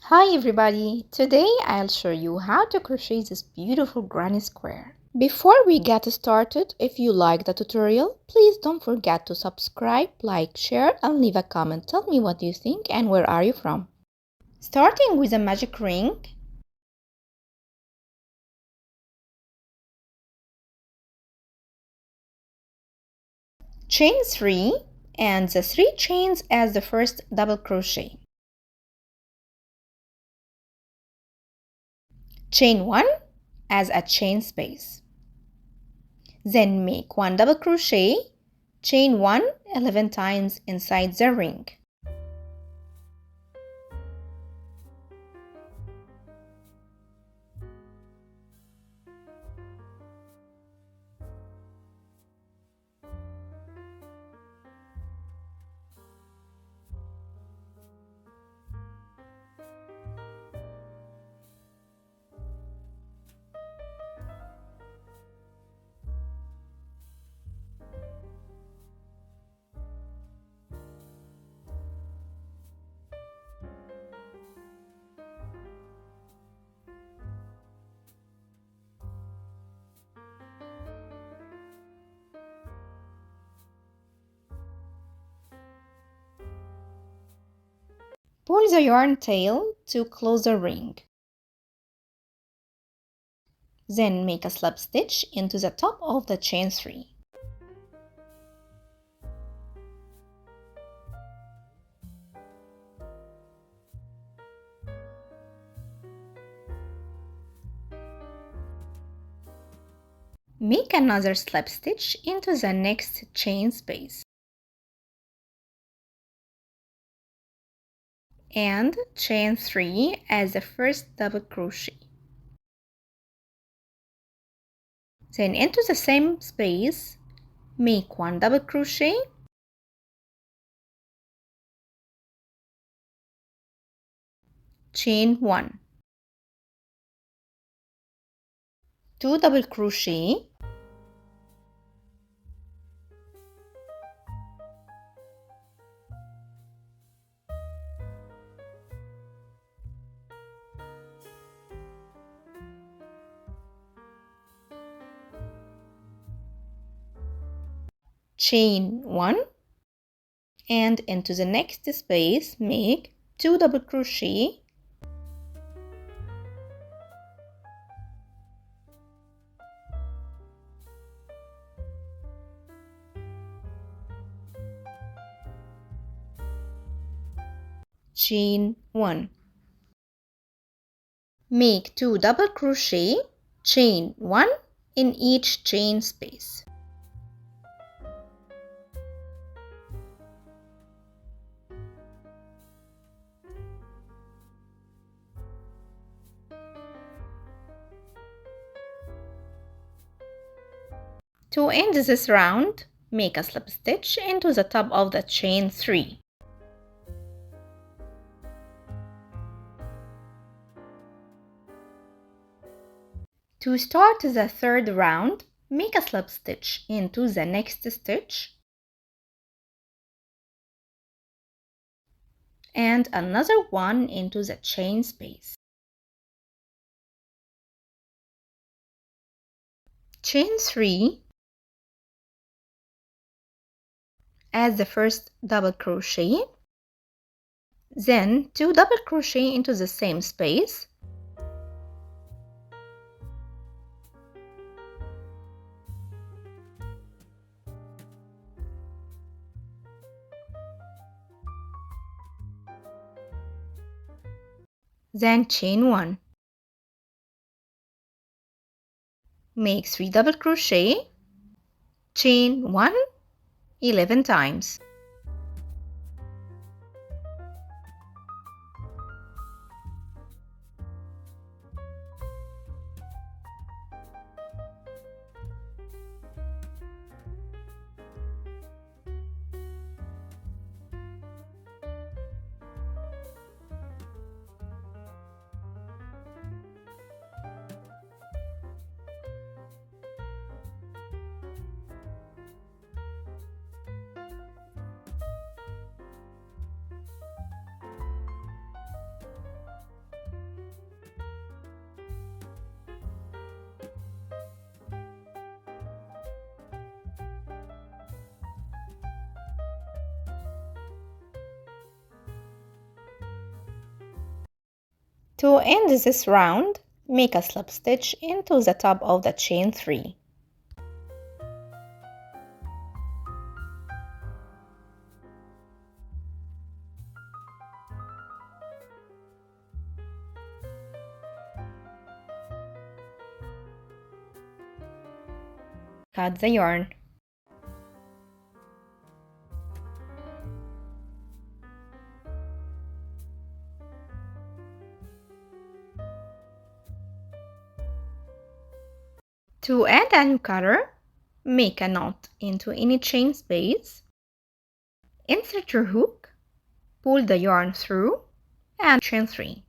Hi everybody! Today I'll show you how to crochet this beautiful granny square. Before we get started, if you like the tutorial, please don't forget to subscribe, like, share and leave a comment. Tell me what you think and where are you from. Starting with a magic ring, chain 3 and the 3 chains as the first double crochet. Chain 1 as a chain space. Then make 1 double crochet, chain 1 11 times inside the ring. Pull the yarn tail to close the ring. Then make a slip stitch into the top of the chain 3. Make another slip stitch into the next chain space. And chain 3 as the first double crochet. Then into the same space, make 1 double crochet, chain 1, 2 double crochet, chain 1, and into the next space make 2 double crochet, chain 1. Make 2 double crochet, chain 1 in each chain space. To end this round, make a slip stitch into the top of the chain 3. To start the third round, make a slip stitch into the next stitch and another one into the chain space. Chain 3 as the first double crochet, then 2 double crochet into the same space, then chain 1. Make 3 double crochet, chain 1 11 times. To end this round, make a slip stitch into the top of the chain 3. Cut the yarn. To add a new color, make a knot into any chain space, insert your hook, pull the yarn through, and chain 3.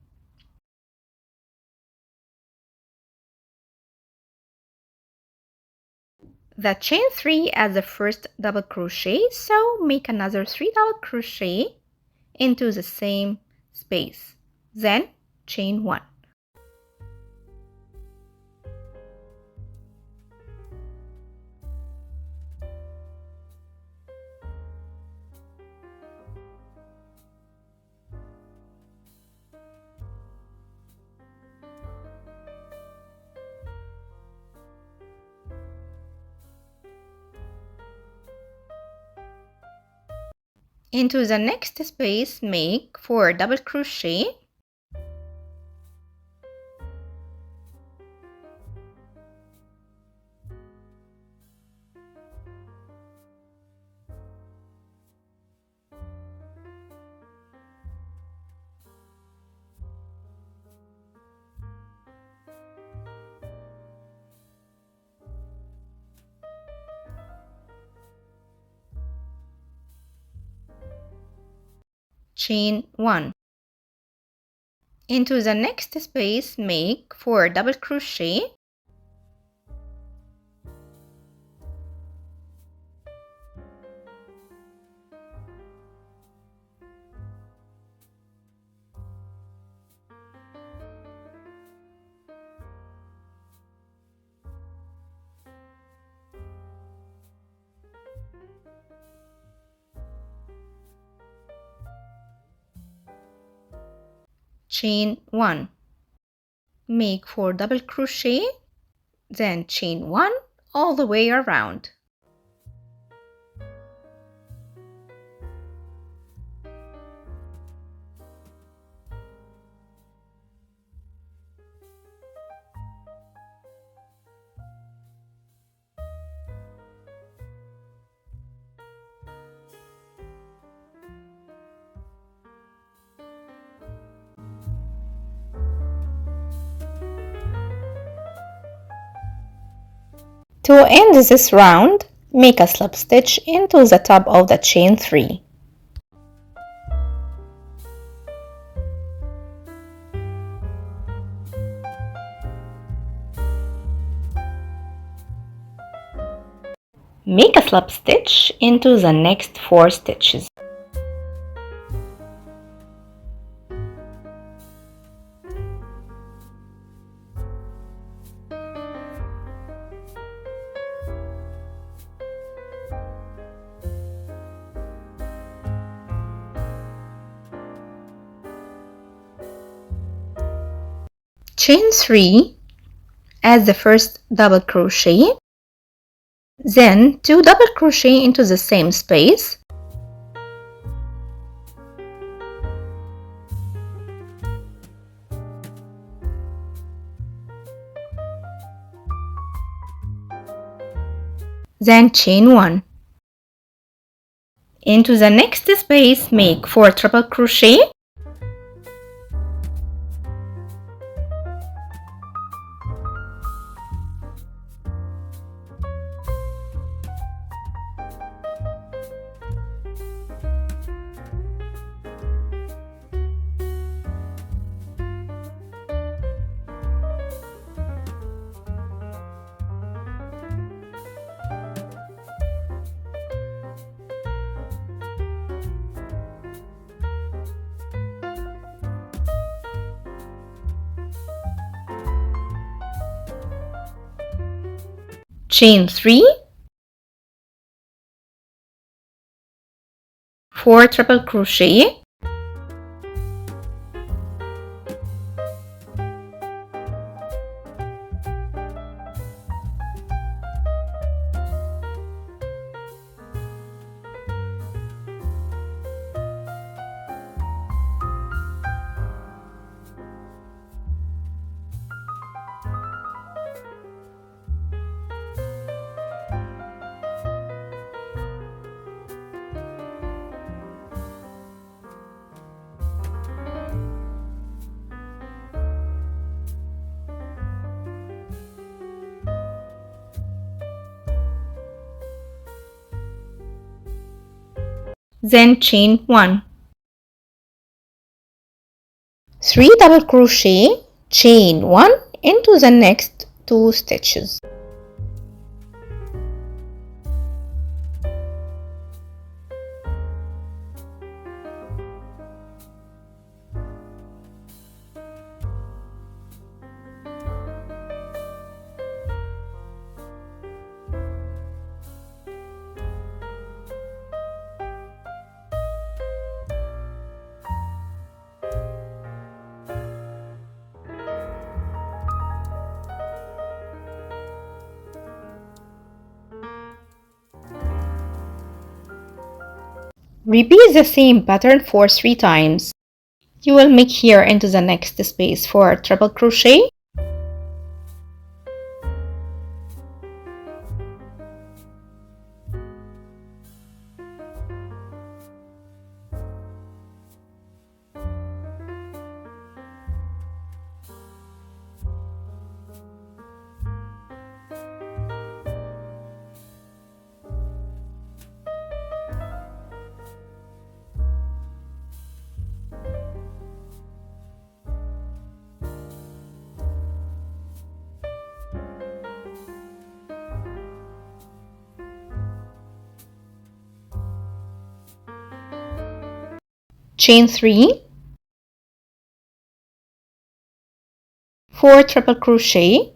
The chain 3 as the first double crochet, so make another 3 double crochet into the same space, then chain 1. Into the next space, make 4 double crochet, chain 1. Into the next space, make 4 double crochet, chain 1. Make 4 double crochet, then chain 1 all the way around. To end this round, make a slip stitch into the top of the chain 3. Make a slip stitch into the next 4 stitches. Chain 3 as the first double crochet, then 2 double crochet into the same space, then chain 1. Into the next space, make 4 triple crochet, chain 3, 4 triple crochet, then chain 1. 3 double crochet, chain 1 into the next 2 stitches. Repeat the same pattern for 3 times. You will make here into the next space for triple crochet. Chain 3, 4 triple crochet,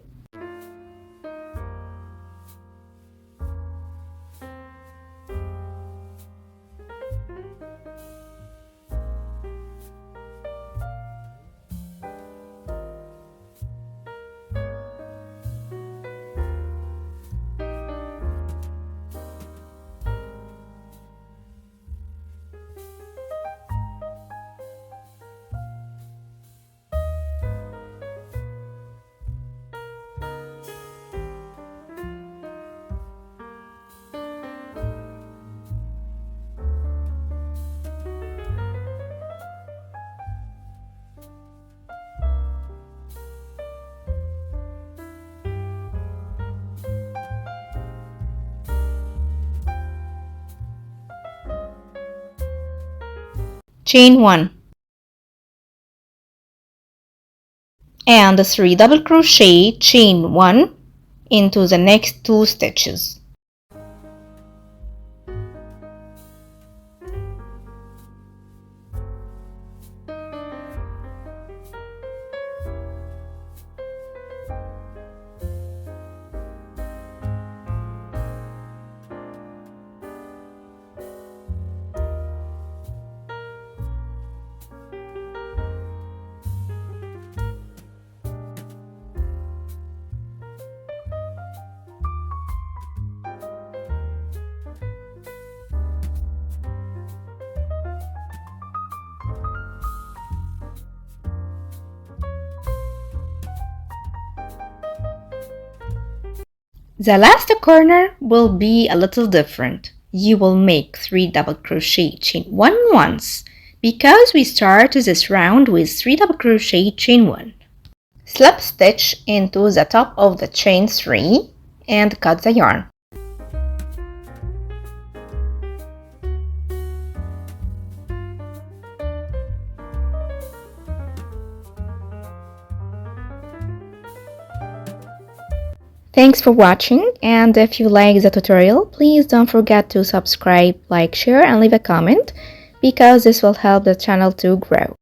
chain 1, and 3 double crochet, chain 1 into the next 2 stitches. The last corner will be a little different. You will make 3 double crochet, chain 1 once, because we start this round with 3 double crochet, chain 1. Slip stitch into the top of the chain 3 and cut the yarn. Thanks for watching, and if you like the tutorial, please don't forget to subscribe, like, share, and leave a comment because this will help the channel to grow.